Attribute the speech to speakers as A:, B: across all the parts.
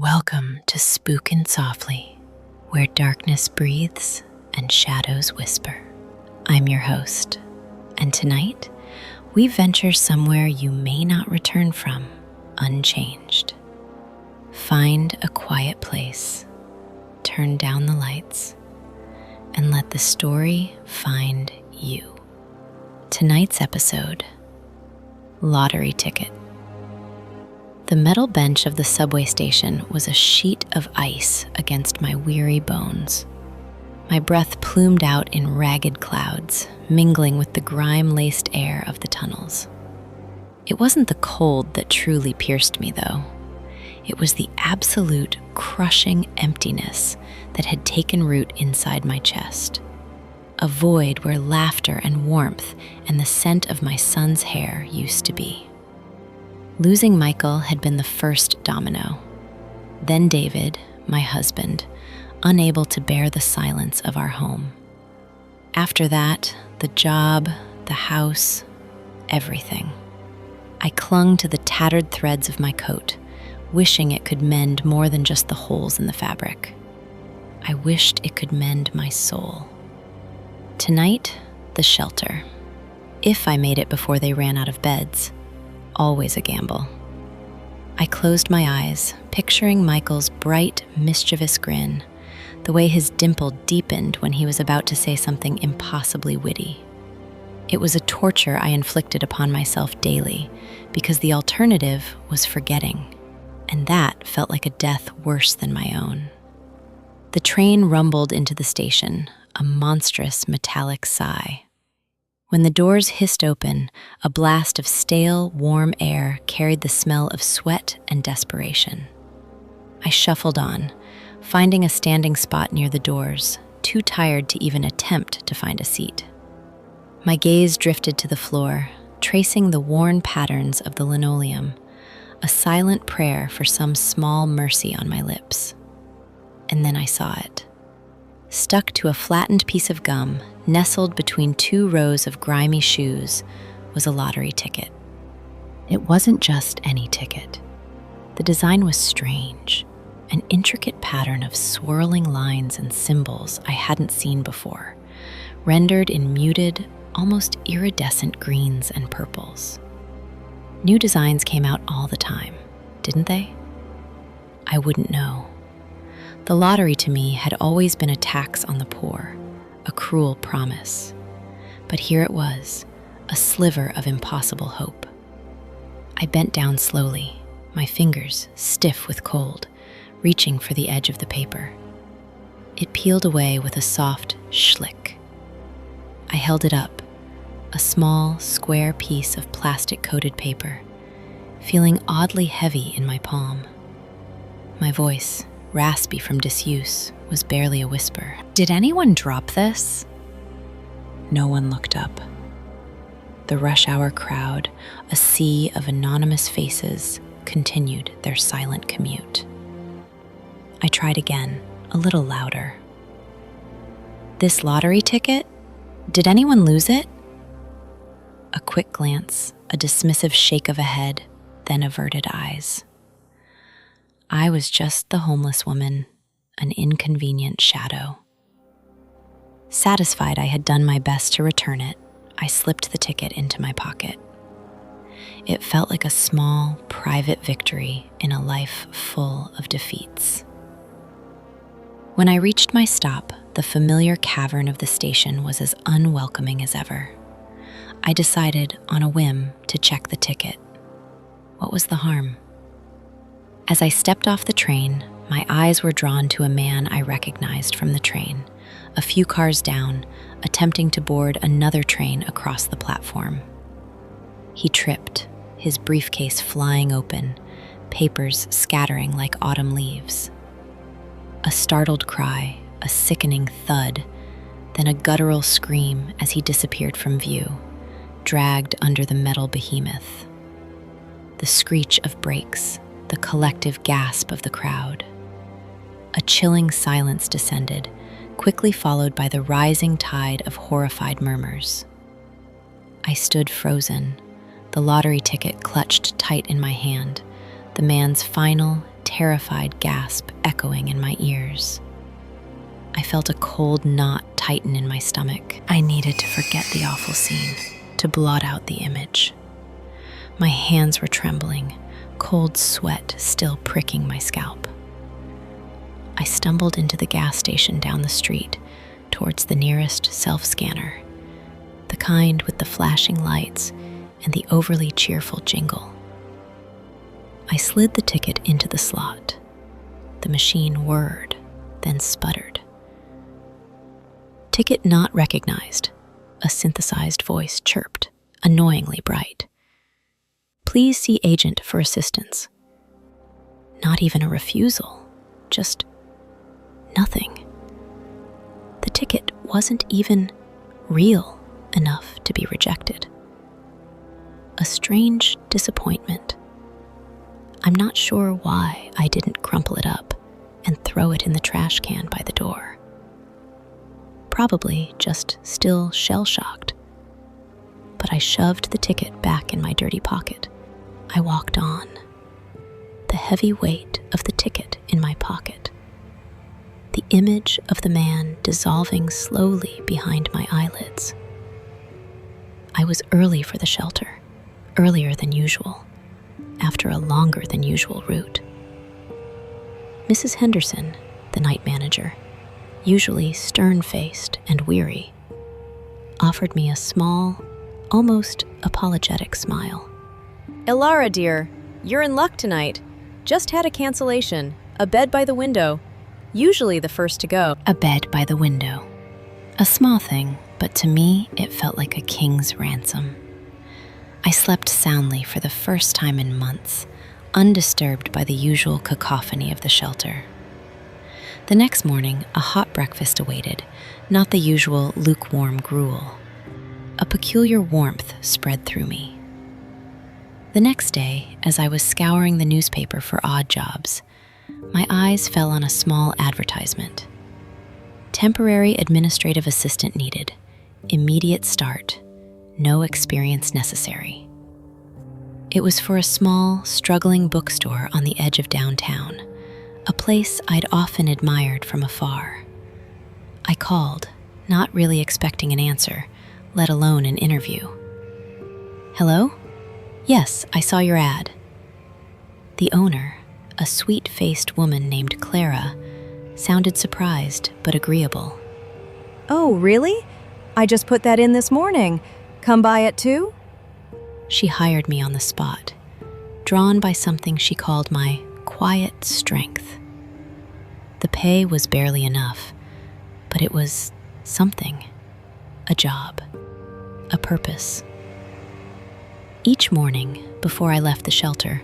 A: Welcome to Spookin' Softly, where darkness breathes and shadows whisper. I'm your host, and tonight we venture somewhere you may not return from unchanged. Find a quiet place, turn down the lights, and let the story find you. Tonight's episode: Lottery Ticket. The metal bench of the subway station was a sheet of ice against my weary bones. My breath plumed out in ragged clouds, mingling with the grime-laced air of the tunnels. It wasn't the cold that truly pierced me, though. It was the absolute, crushing emptiness that had taken root inside my chest. A void where laughter and warmth and the scent of my son's hair used to be. Losing Michael had been the first domino. Then David, my husband, unable to bear the silence of our home. After that, the job, the house, everything. I clung to the tattered threads of my coat, wishing it could mend more than just the holes in the fabric. I wished it could mend my soul. Tonight, the shelter. If I made it before they ran out of beds. Always a gamble. I closed my eyes, picturing Michael's bright, mischievous grin, the way his dimple deepened when he was about to say something impossibly witty. It was a torture I inflicted upon myself daily, because the alternative was forgetting, and that felt like a death worse than my own. The train rumbled into the station, a monstrous metallic sigh. When the doors hissed open, a blast of stale, warm air carried the smell of sweat and desperation. I shuffled on, finding a standing spot near the doors, too tired to even attempt to find a seat. My gaze drifted to the floor, tracing the worn patterns of the linoleum, a silent prayer for some small mercy on my lips. And then I saw it. Stuck to a flattened piece of gum, nestled between two rows of grimy shoes, was a lottery ticket. It wasn't just any ticket. The design was strange, an intricate pattern of swirling lines and symbols I hadn't seen before, rendered in muted, almost iridescent greens and purples. New designs came out all the time, didn't they? I wouldn't know. The lottery to me had always been a tax on the poor, a cruel promise. But here it was, a sliver of impossible hope. I bent down slowly, my fingers stiff with cold, reaching for the edge of the paper. It peeled away with a soft schlick. I held it up, a small, square piece of plastic-coated paper, feeling oddly heavy in my palm. My voice, raspy from disuse, was barely a whisper. Did anyone drop this? No one looked up. The rush hour crowd, a sea of anonymous faces, continued their silent commute. I tried again, a little louder. This lottery ticket? Did anyone lose it? A quick glance, a dismissive shake of a head, then averted eyes. I was just the homeless woman, an inconvenient shadow. Satisfied I had done my best to return it, I slipped the ticket into my pocket. It felt like a small, private victory in a life full of defeats. When I reached my stop, the familiar cavern of the station was as unwelcoming as ever. I decided, on a whim, to check the ticket. What was the harm? As I stepped off the train, my eyes were drawn to a man I recognized from the train, a few cars down, attempting to board another train across the platform. He tripped, his briefcase flying open, papers scattering like autumn leaves. A startled cry, a sickening thud, then a guttural scream as he disappeared from view, dragged under the metal behemoth. The screech of brakes, the collective gasp of the crowd. A chilling silence descended, quickly followed by the rising tide of horrified murmurs. I stood frozen, the lottery ticket clutched tight in my hand, the man's final, terrified gasp echoing in my ears. I felt a cold knot tighten in my stomach. I needed to forget the awful scene, to blot out the image. My hands were trembling, cold sweat still pricking my scalp. I stumbled into the gas station down the street towards the nearest self-scanner, the kind with the flashing lights and the overly cheerful jingle. I slid the ticket into the slot. The machine whirred, then sputtered. "Ticket not recognized," a synthesized voice chirped, annoyingly bright. "Please see agent for assistance." Not even a refusal, just nothing. The ticket wasn't even real enough to be rejected. A strange disappointment. I'm not sure why I didn't crumple it up and throw it in the trash can by the door. Probably just still shell-shocked. But I shoved the ticket back in my dirty pocket. I walked on, the heavy weight of the ticket in my pocket, the image of the man dissolving slowly behind my eyelids. I was early for the shelter, earlier than usual, after a longer than usual route. Mrs. Henderson, the night manager, usually stern-faced and weary, offered me a small, almost apologetic smile.
B: "Elara, dear, you're in luck tonight. Just had a cancellation. A bed by the window. Usually the first to go."
A: A bed by the window. A small thing, but to me it felt like a king's ransom. I slept soundly for the first time in months, undisturbed by the usual cacophony of the shelter. The next morning, a hot breakfast awaited, not the usual lukewarm gruel. A peculiar warmth spread through me. The next day, as I was scouring the newspaper for odd jobs, my eyes fell on a small advertisement. Temporary administrative assistant needed. Immediate start. No experience necessary. It was for a small, struggling bookstore on the edge of downtown, a place I'd often admired from afar. I called, not really expecting an answer, let alone an interview. "Hello? Yes, I saw your ad." The owner, a sweet-faced woman named Clara, sounded surprised but agreeable.
B: "Oh, really? I just put that in this morning. Come by at 2?"
A: She hired me on the spot, drawn by something she called my quiet strength. The pay was barely enough, but it was something, a job, a purpose. Each morning, before I left the shelter,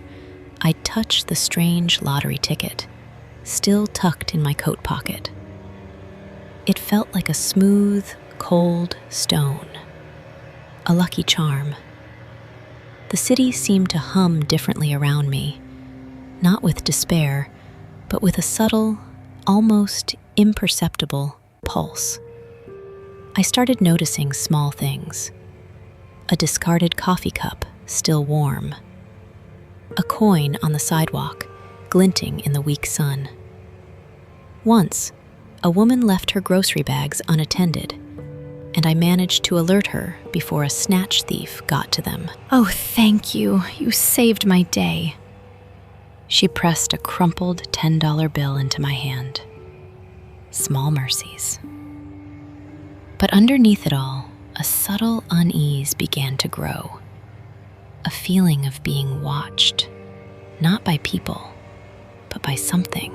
A: I'd touch the strange lottery ticket, still tucked in my coat pocket. It felt like a smooth, cold stone, a lucky charm. The city seemed to hum differently around me, not with despair, but with a subtle, almost imperceptible pulse. I started noticing small things. A discarded coffee cup, still warm. A coin on the sidewalk, glinting in the weak sun. Once, a woman left her grocery bags unattended, and I managed to alert her before a snatch thief got to them. "Oh, thank you. You saved my day." She pressed a crumpled $10 bill into my hand. Small mercies. But underneath it all, a subtle unease began to grow. A feeling of being watched, not by people, but by something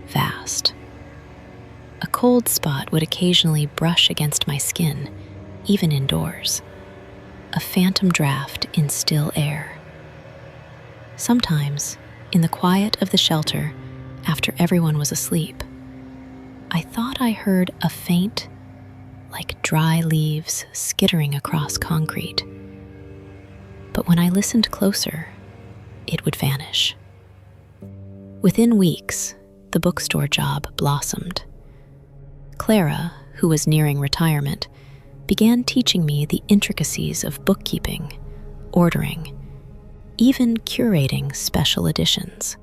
A: vast. A cold spot would occasionally brush against my skin, even indoors. A phantom draft in still air. Sometimes, in the quiet of the shelter, after everyone was asleep, I thought I heard a faint, like dry leaves skittering across concrete. But when I listened closer, it would vanish. Within weeks, the bookstore job blossomed. Clara, who was nearing retirement, began teaching me the intricacies of bookkeeping, ordering, even curating special editions.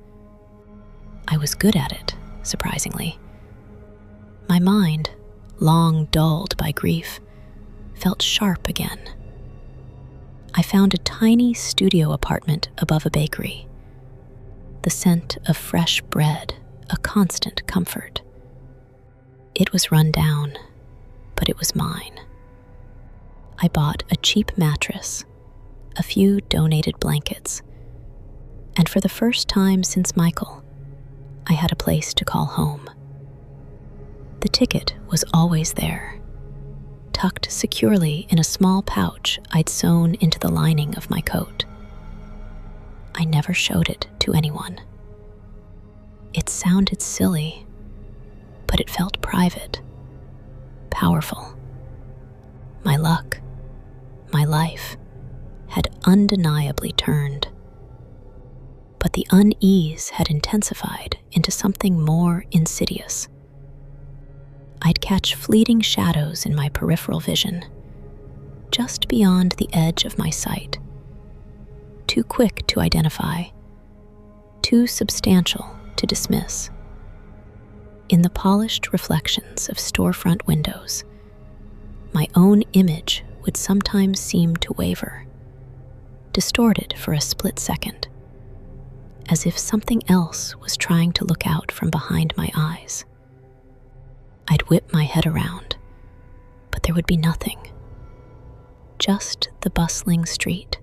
A: I was good at it, surprisingly. My mind, long dulled by grief, felt sharp again. I found a tiny studio apartment above a bakery. The scent of fresh bread, a constant comfort. It was run down, but it was mine. I bought a cheap mattress, a few donated blankets, and for the first time since Michael, I had a place to call home. The ticket was always there, tucked securely in a small pouch I'd sewn into the lining of my coat. I never showed it to anyone. It sounded silly, but it felt private, powerful. My luck, my life, had undeniably turned. But the unease had intensified into something more insidious. I'd catch fleeting shadows in my peripheral vision, just beyond the edge of my sight. Too quick to identify, too substantial to dismiss. In the polished reflections of storefront windows, my own image would sometimes seem to waver, distorted for a split second, as if something else was trying to look out from behind my eyes. I'd whip my head around, but there would be nothing. Just the bustling street,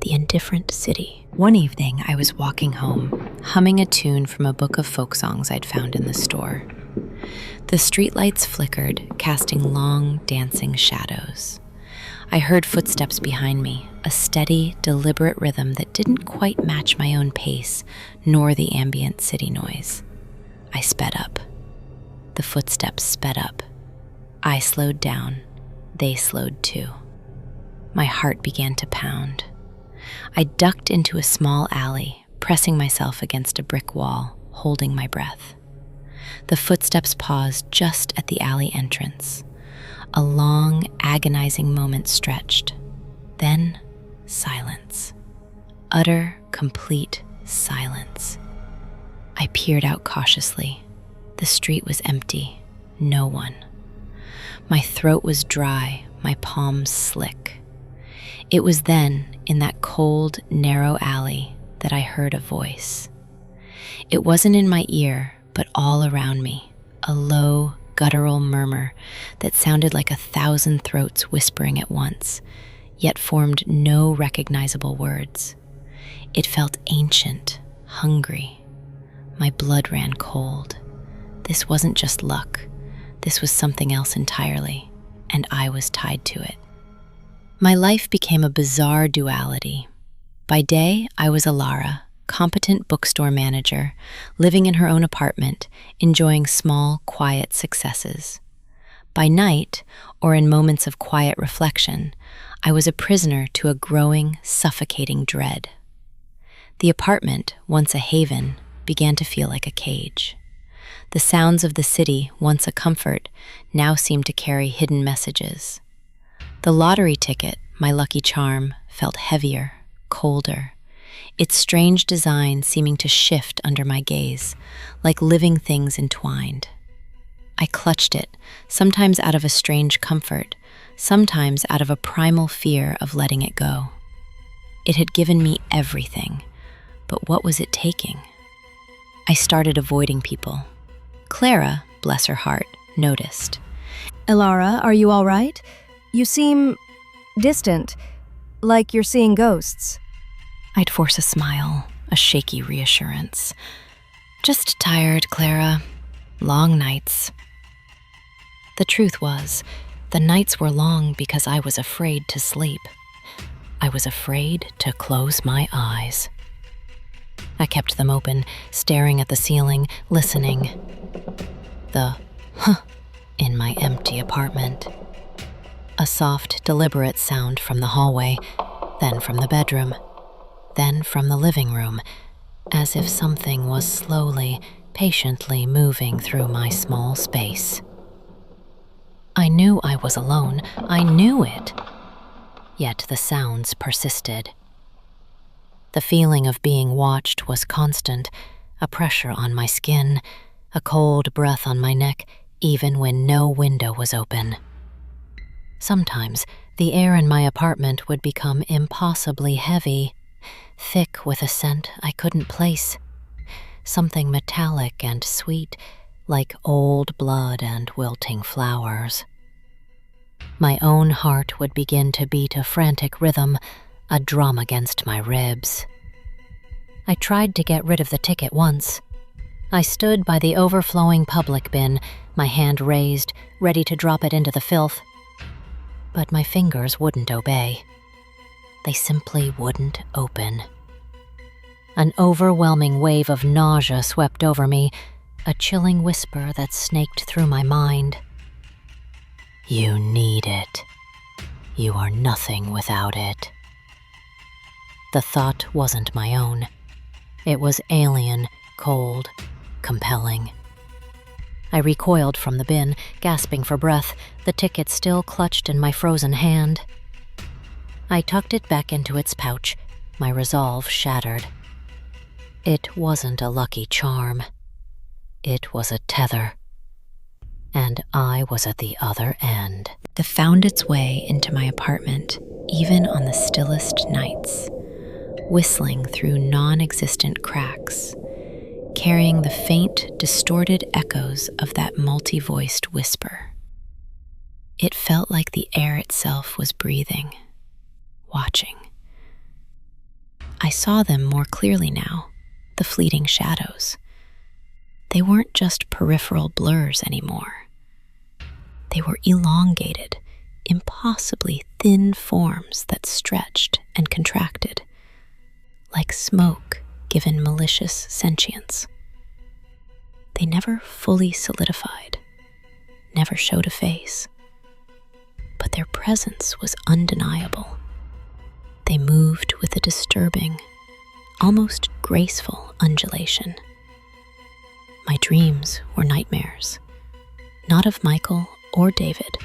A: the indifferent city.
C: One evening, I was walking home, humming a tune from a book of folk songs I'd found in the store. The streetlights flickered, casting long, dancing shadows. I heard footsteps behind me, a steady, deliberate rhythm that didn't quite match my own pace, nor the ambient city noise. I sped up. The footsteps sped up. I slowed down. They slowed too. My heart began to pound. I ducked into a small alley, pressing myself against a brick wall, holding my breath. The footsteps paused just at the alley entrance. A long, agonizing moment stretched. Then, silence. Utter, complete silence. I peered out cautiously. The street was empty. No one. My throat was dry, my palms slick. It was then, in that cold, narrow alley, that I heard a voice. It wasn't in my ear, but all around me, a low, guttural murmur that sounded like 1,000 throats whispering at once, yet formed no recognizable words. It felt ancient, hungry. My blood ran cold. This wasn't just luck. This was something else entirely, and I was tied to it. My life became a bizarre duality. By day, I was Alara, competent bookstore manager, living in her own apartment, enjoying small, quiet successes. By night, or in moments of quiet reflection, I was a prisoner to a growing, suffocating dread. The apartment, once a haven, began to feel like a cage. The sounds of the city, once a comfort, now seemed to carry hidden messages. The lottery ticket, my lucky charm, felt heavier, colder, its strange design seeming to shift under my gaze, like living things entwined. I clutched it, sometimes out of a strange comfort, sometimes out of a primal fear of letting it go. It had given me everything, but what was it taking? I started avoiding people. Clara, bless her heart, noticed.
B: Elara, are you all right? You seem distant, like you're seeing ghosts.
A: I'd force a smile, a shaky reassurance. Just tired, Clara. Long nights. The truth was, the nights were long because I was afraid to sleep. I was afraid to close my eyes. I kept them open, staring at the ceiling, listening. The huh in my empty apartment. A soft, deliberate sound from the hallway, then from the bedroom, then from the living room, as if something was slowly, patiently moving through my small space. I knew I was alone. I knew it. Yet the sounds persisted. The feeling of being watched was constant,
C: a pressure on my skin, a cold breath on my neck, even when no window was open. Sometimes the air in my apartment would become impossibly heavy, thick with a scent I couldn't place, something metallic and sweet, like old blood and wilting flowers. My own heart would begin to beat a frantic rhythm, a drum against my ribs. I tried to get rid of the ticket once. I stood by the overflowing public bin, my hand raised, ready to drop it into the filth. But my fingers wouldn't obey. They simply wouldn't open. An overwhelming wave of nausea swept over me, a chilling whisper that snaked through my mind. You need it. You are nothing without it. The thought wasn't my own. It was alien, cold, compelling. I recoiled from the bin, gasping for breath, the ticket still clutched in my frozen hand. I tucked it back into its pouch, my resolve shattered. It wasn't a lucky charm. It was a tether. And I was at the other end.
A: It found its way into my apartment, even on the stillest nights, whistling through non-existent cracks, carrying the faint, distorted echoes of that multi-voiced whisper. It felt like the air itself was breathing, watching. I saw them more clearly now, the fleeting shadows. They weren't just peripheral blurs anymore. They were elongated, impossibly thin forms that stretched and contracted, like smoke given malicious sentience. They never fully solidified, never showed a face, but their presence was undeniable. They moved with a disturbing, almost graceful undulation. My dreams were nightmares, not of Michael or David,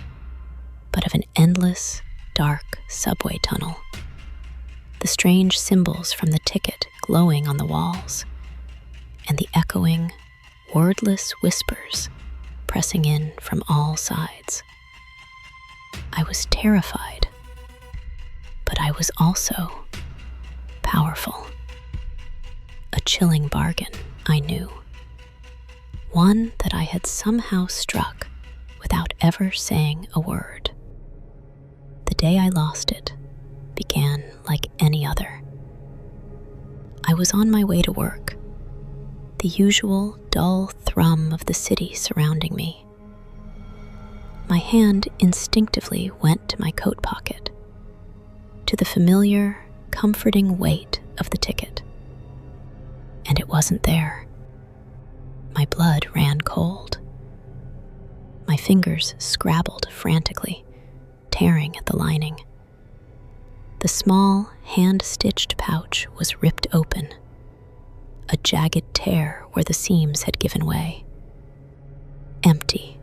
A: but of an endless, dark subway tunnel. The strange symbols from the ticket glowing on the walls, and the echoing, wordless whispers pressing in from all sides. I was terrified, but I was also powerful. A chilling bargain, I knew. One that I had somehow struck without ever saying a word. The day I lost it began like any other. I was on my way to work, the usual dull thrum of the city surrounding me. My hand instinctively went to my coat pocket, to the familiar, comforting weight of the ticket. And it wasn't there. My blood ran cold. My fingers scrabbled frantically, tearing at the lining. The small, hand-stitched pouch was ripped open, a jagged tear where the seams had given way. Empty.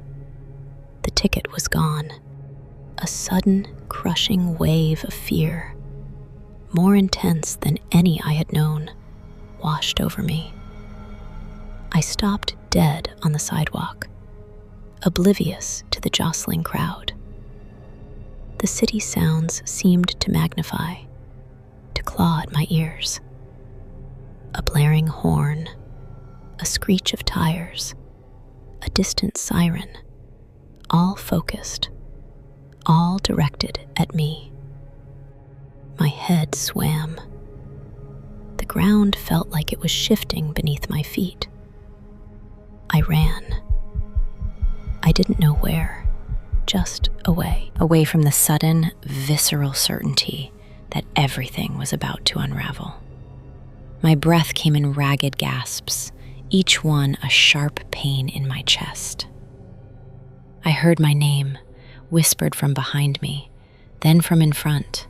A: The ticket was gone. A sudden, crushing wave of fear, more intense than any I had known, washed over me. I stopped dead on the sidewalk, oblivious to the jostling crowd. The city sounds seemed to magnify, to claw at my ears. A blaring horn, a screech of tires, a distant siren, all focused, all directed at me. My head swam. The ground felt like it was shifting beneath my feet. I ran. I didn't know where, just away from the sudden, visceral certainty that everything was about to unravel. My breath came in ragged gasps, each one a sharp pain in my chest. I heard my name, whispered from behind me, then from in front,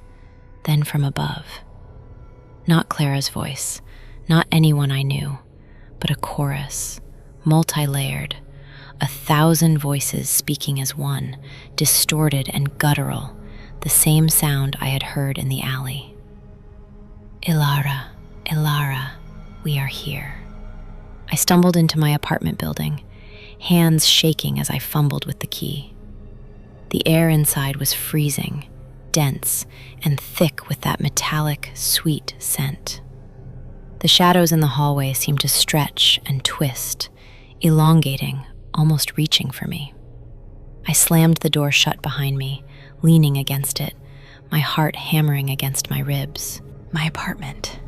A: then from above. Not Clara's voice, not anyone I knew, but a chorus, multi-layered, 1,000 voices speaking as one, distorted and guttural, the same sound I had heard in the alley. Ilara, Ilara, we are here.
C: I stumbled into my apartment building, hands shaking as I fumbled with the key. The air inside was freezing, dense, and thick with that metallic, sweet scent. The shadows in the hallway seemed to stretch and twist, elongating, almost reaching for me. I slammed the door shut behind me, leaning against it, my heart hammering against my ribs. My apartment.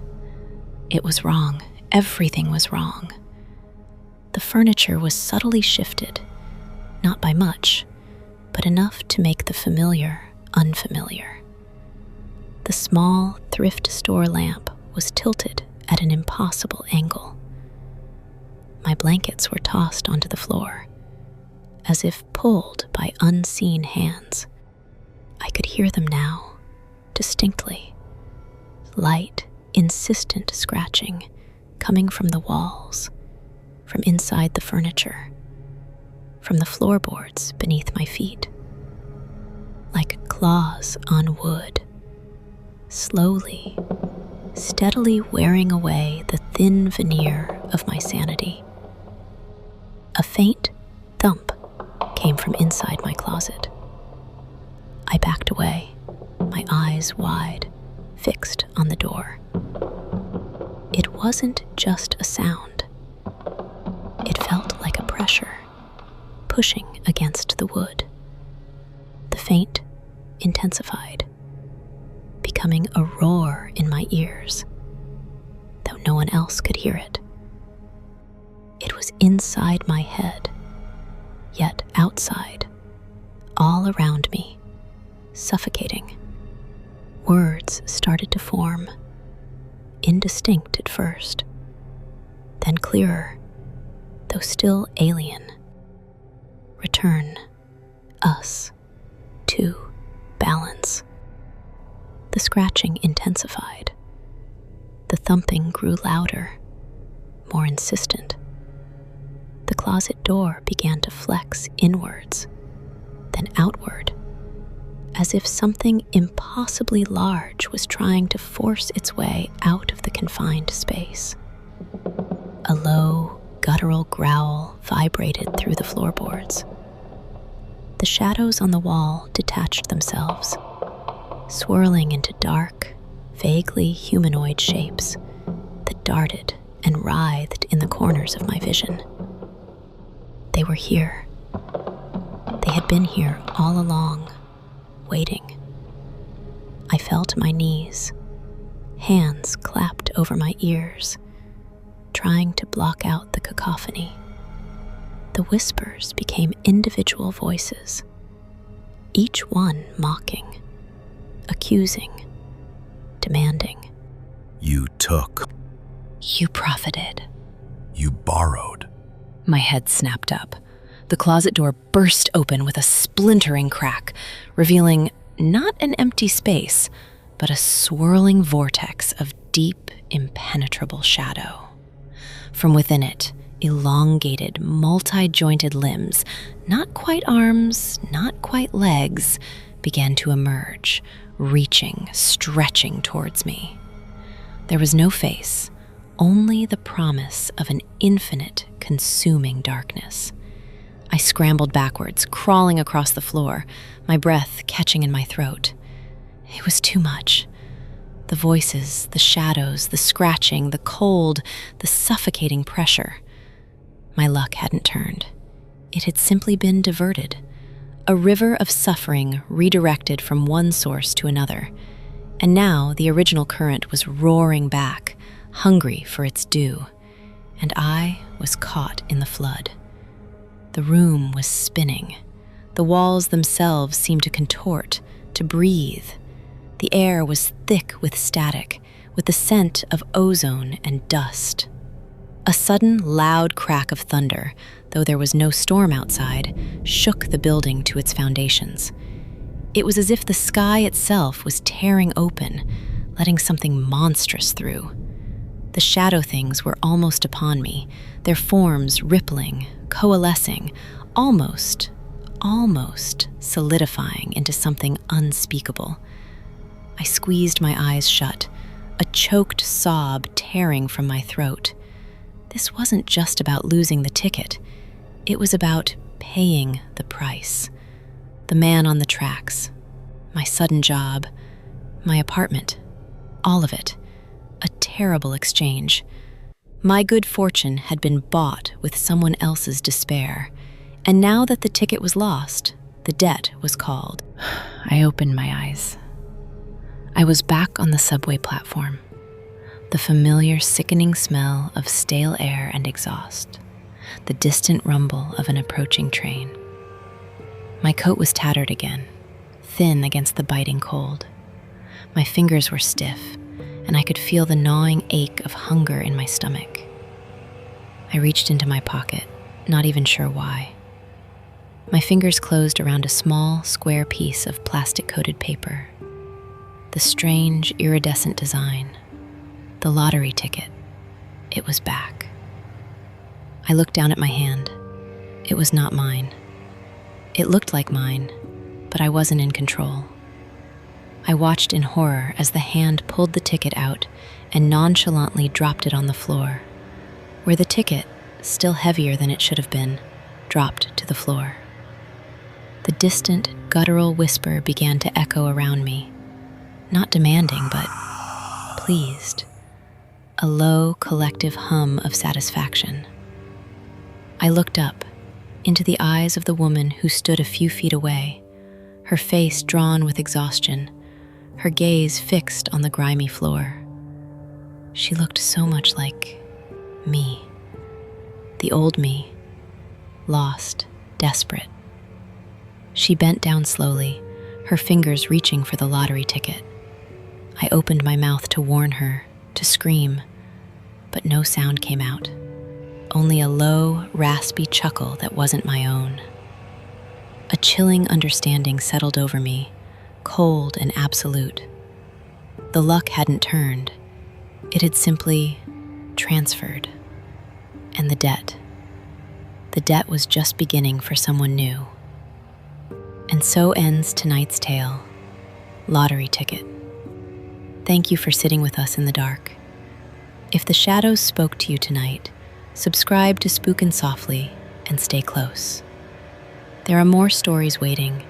C: It was wrong. Everything was wrong. The furniture was subtly shifted, not by much, but enough to make the familiar unfamiliar. The small thrift store lamp was tilted at an impossible angle. My blankets were tossed onto the floor, as if pulled by unseen hands. I could hear them now, distinctly. Light, insistent scratching coming from the walls, from inside the furniture, from the floorboards beneath my feet. Like claws on wood, slowly, steadily wearing away the thin veneer of my sanity. A faint thump came from inside my closet. I backed away, my eyes wide, fixed on the door. It wasn't just a sound. It felt like a pressure, pushing against the wood. The faint intensified, becoming a roar in my ears, though no one else could hear it. It was inside my head, yet outside, all around me, suffocating. Words started to form, indistinct at first, then clearer, though still alien. Return, us, to balance. The scratching intensified. The thumping grew louder, more insistent. The closet door began to flex inwards, then outward, as if something impossibly large was trying to force its way out of the confined space. A low, guttural growl vibrated through the floorboards. The shadows on the wall detached themselves, swirling into dark, vaguely humanoid shapes that darted and writhed in the corners of my vision. They were here. They had been here all along, waiting. I fell to my knees, hands clapped over my ears, trying to block out the cacophony. The whispers became individual voices, each one mocking, accusing, demanding.
D: You took.
C: You profited.
D: You borrowed.
C: My head snapped up. The closet door burst open with a splintering crack, revealing not an empty space, but a swirling vortex of deep, impenetrable shadow. From within it, elongated, multi-jointed limbs, not quite arms, not quite legs, began to emerge, reaching, stretching towards me. There was no face, only the promise of an infinite, consuming darkness. I scrambled backwards, crawling across the floor, my breath catching in my throat. It was too much. The voices, the shadows, the scratching, the cold, the suffocating pressure. My luck hadn't turned. It had simply been diverted. A river of suffering redirected from one source to another. And now the original current was roaring back, hungry for its due. And I was caught in the flood. The room was spinning. The walls themselves seemed to contort, to breathe. The air was thick with static, with the scent of ozone and dust. A sudden, loud crack of thunder, though there was no storm outside, shook the building to its foundations. It was as if the sky itself was tearing open, letting something monstrous through. The shadow things were almost upon me, their forms rippling, coalescing, almost solidifying into something unspeakable. I squeezed my eyes shut, a choked sob tearing from my throat.
A: This wasn't just about losing the ticket. It was about paying the price. The man on the tracks, my sudden job, my apartment, all of it. A terrible exchange. My good fortune had been bought with someone else's despair, and now that the ticket was lost, the debt was called. I opened my eyes. I was back on the subway platform. The familiar sickening smell of stale air and exhaust. The distant rumble of an approaching train. My coat was tattered again, thin against the biting cold. My fingers were stiff, and I could feel the gnawing ache of hunger in my stomach. I reached into my pocket, not even sure why. My fingers closed around a small, square piece of plastic-coated paper. The strange, iridescent design. The lottery ticket. It was back. I looked down at my hand. It was not mine. It looked like mine, but I wasn't in control. I watched in horror as the hand pulled the ticket out and nonchalantly dropped it on the floor, where the ticket, still heavier than it should have been, dropped to the floor. The distant, guttural whisper began to echo around me, not demanding, but pleased. A low, collective hum of satisfaction. I looked up, into the eyes of the woman who stood a few feet away, her face drawn with exhaustion, her gaze fixed on the grimy floor. She looked so much like me. The old me, lost, desperate. She bent down slowly, her fingers reaching for the lottery ticket. I opened my mouth to warn her, to scream, but no sound came out. Only a low, raspy chuckle that wasn't my own. A chilling understanding settled over me, cold and absolute. The luck hadn't turned. It had simply transferred. And the debt was just beginning for someone new. And so ends tonight's tale, Lottery Ticket. Thank you for sitting with us in the dark. If the shadows spoke to you tonight, subscribe to Spookin' Softly and stay close. There are more stories waiting,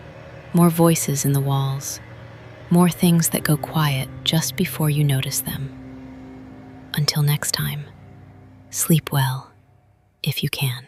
A: more voices in the walls, more things that go quiet just before you notice them. Until next time, sleep well, if you can.